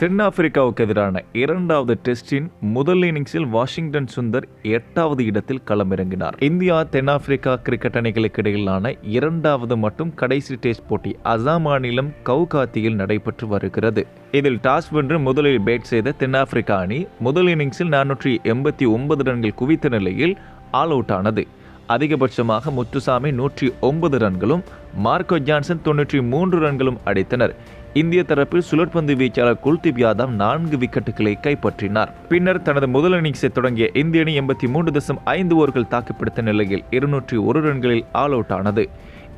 தென்னாப்பிரிக்காவுக்கு எதிரான இரண்டாவது டெஸ்டின் முதல் இன்னிங்ஸில் வாஷிங்டன் சுந்தர் 8வது இடத்தில் களமிறங்கினார். இந்தியா தென்னாப்பிரிக்கா கிரிக்கெட் அணிகளுக்கு இடையிலான இரண்டாவது மற்றும் கடைசி டெஸ்ட் போட்டி அசாம் மாநிலம் கவுகாத்தியில் நடைபெற்று வருகிறது. இதில் டாஸ் வென்று முதலில் பேட் செய்த தென்னாப்பிரிக்கா அணி முதல் இன்னிங்ஸில் 489 ரன்கள் குவித்த நிலையில் ஆல் அவுட் ஆனது. அதிகபட்சமாக முத்துசாமி 109 ரன்களும் மார்க்கோ ஜான்சன் 93 ரன்களும் அடித்தனர். இந்திய தரப்பில் சுழற்பந்து வீச்சாளர் குல்தீப் யாதவ் 4 விக்கெட்டுகளை கைப்பற்றினார். பின்னர் தனது முதல் இன்னிங்ஸை தொடங்கிய இந்திய அணி 83.5 ஓவர்கள் தாக்குப்பிடித்த நிலையில் 201 ரன்களில் ஆல் அவுட் ஆனது.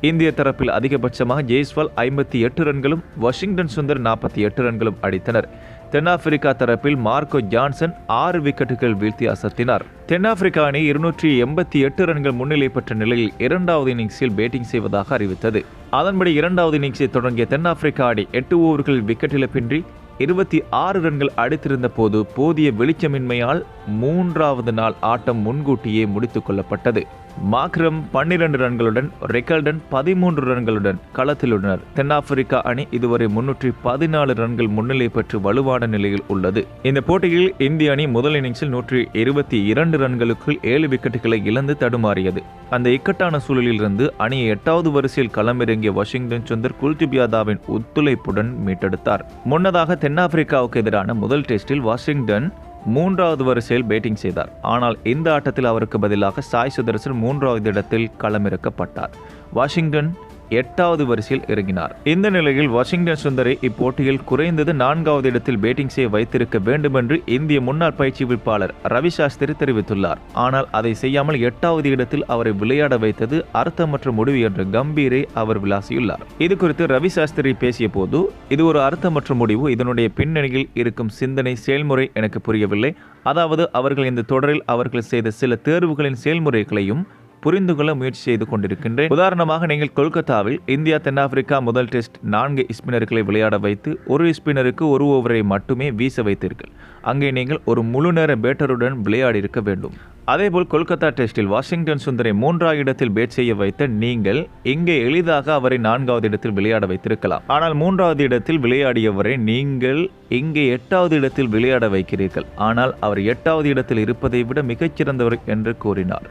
இந்திய தரப்பில் அதிகபட்சமாக ஜெய்ஸ்வால் 58 ரன்களும் வாஷிங்டன் சுந்தர் 48 ரன்களும் அடித்தனர். தென்னாப்பிரிக்கா தரப்பில் மார்க்கோ ஜான்சன் 6 விக்கெட்டுகள் வீழ்த்தி அசத்தினார். தென்னாப்பிரிக்கா அணி 288 ரன்கள் முன்னிலை பெற்ற நிலையில் இரண்டாவது இன்னிங்ஸில் பேட்டிங் செய்வதாக அறிவித்தது. அதன்படி இரண்டாவது இன்னிங்ஸை தொடங்கிய தென்னாப்பிரிக்கா அணி 8 ஓவர்களில் விக்கெட் இழப்பின்றி 26 ரன்கள் அடித்திருந்த போது போதிய வெளிச்சமின்மையால் 3வது நாள் ஆட்டம் முன்கூட்டியே முடித்துக் கொள்ளப்பட்டது. மாக்ரம் 12 ரன்களுடன் ரெக்கல்டன் 13 ரன்களுடன் களத்தில் உள்ளனர். தென்னாப்பிரிக்கா அணி இதுவரை 314 ரன்கள் முன்னிலை பெற்று வலுவான நிலையில் உள்ளது. இந்த போட்டியில் இந்திய அணி முதல் இன்னிங்ஸில் 122 ரன்களுக்குள் 7 விக்கெட்டுகளை இழந்து தடுமாறியது. அந்த இக்கட்டான சூழலில் இருந்து அணியை 8வது வரிசையில் களமிறங்கிய வாஷிங்டன் சுந்தர் குல்தீப் யாதவின் ஒத்துழைப்புடன் மீட்டெடுத்தார். முன்னதாக தென்னாப்பிரிக்காவுக்கு எதிரான முதல் டெஸ்டில் வாஷிங்டன் 3வது வரிசையில் பேட்டிங் செய்தார். ஆனால் இந்த ஆட்டத்தில் அவருக்கு பதிலாக சாய் சுதர்சன் 3வது இடத்தில் களமிறக்கப்பட்டார். வாஷிங்டன் 8வது வரிசையில் இறங்கினார். இந்த நிலையில் வாஷிங்டன் சுந்தரை இப்போட்டியில் குறைந்தது 4வது இடத்தில் பேட்டிங் செய்ய வைத்திருக்க வேண்டும் என்று இந்திய முன்னாள் பயிற்சியாளர் ரவி சாஸ்திரி தெரிவித்துள்ளார். ஆனால் அதை செய்யாமல் 8வது இடத்தில் அவரை விளையாட வைத்தது அர்த்தமற்ற முடிவு என்று கம்பீரை அவர் விளாசியுள்ளார். இது குறித்து ரவி சாஸ்திரி பேசிய போது, இது ஒரு அர்த்தமற்ற முடிவு. இதனுடைய பின்னணியில் இருக்கும் சிந்தனை செயல்முறை எனக்கு புரியவில்லை. அதாவது அவர்கள் இந்த தொடரில் அவர்கள் செய்த சில தேர்வுகளின் செயல்முறைகளையும் புரிந்து கொள்ள முயற்சி செய்து கொண்டிருக்கின்றேன். உதாரணமாக, நீங்கள் கொல்கத்தாவில் இந்தியா தென்னாப்பிரிக்கா முதல் டெஸ்ட் 4 ஸ்பின்னர்களை விளையாட வைத்து ஒரு ஸ்பின்னருக்கு 1 ஓவரை மட்டுமே வீச வைத்தீர்கள். அங்கே நீங்கள் ஒரு முழு நேர பேட்டருடன் விளையாடி இருக்க வேண்டும். அதேபோல் கொல்கத்தா டெஸ்டில் வாஷிங்டன் சுந்தரை 3வது இடத்தில் பேட் செய்ய வைத்த நீங்கள் இங்கே எளிதாக அவரை 4வது இடத்தில் விளையாட வைத்திருக்கலாம். ஆனால் 3வது இடத்தில் விளையாடியவரை நீங்கள் இங்கே 8வது இடத்தில் விளையாட வைக்கிறீர்கள். ஆனால் அவர் 8வது இடத்தில் இருப்பதை விட மிகச்சிறந்தவர் என்று கூறினார்.